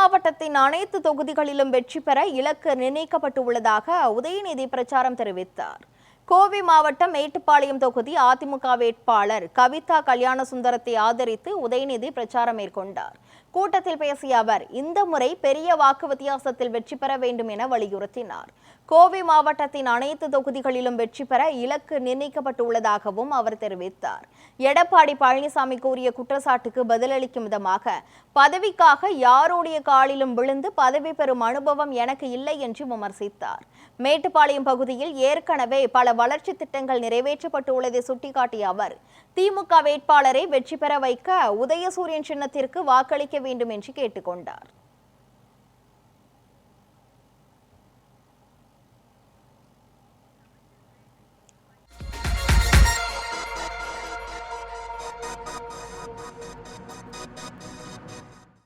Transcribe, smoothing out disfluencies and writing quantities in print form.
மாவட்டத்தின் அனைத்து தொகுதிகளிலும் வெற்றி பெற இலக்கு நிர்ணயிக்கப்பட்டுள்ளதாக உதயநிதி பிரச்சாரம் தெரிவித்தார். கோவை மாவட்டம் மேட்டுப்பாளையம் தொகுதி அதிமுக வேட்பாளர் கவிதா கல்யாணசுந்தரத்தை ஆதரித்து உதயநிதி பிரச்சாரம் மேற்கொண்டார். கூட்டத்தில் பேசிய அவர், இந்த முறை பெரிய வாக்கு வித்தியாசத்தில் வெற்றி பெற வேண்டும் என வலியுறுத்தினார். கோவை மாவட்டத்தின் அனைத்து தொகுதிகளிலும் வெற்றி பெற இலக்கு நிர்ணயிக்கப்பட்டுள்ளதாகவும் அவர் தெரிவித்தார். எடப்பாடி பழனிசாமி கூறிய குற்றச்சாட்டுக்கு பதிலளிக்கும் விதமாக, பதவிக்காக யாருடைய காலிலும் விழுந்து பதவி பெறும் அனுபவம் எனக்கு இல்லை என்று விமர்சித்தார். மேட்டுப்பாளையம் பகுதியில் ஏற்கனவே பல வளர்ச்சி திட்டங்கள் நிறைவேற்றப்பட்டுள்ளதை சுட்டிக்காட்டிய அவர், திமுக வேட்பாளரை வெற்றி பெற வைக்க உதயசூரியன் சின்னத்திற்கு வாக்களிக்க வேண்டும் என்று கேட்டுக்கொண்டார்.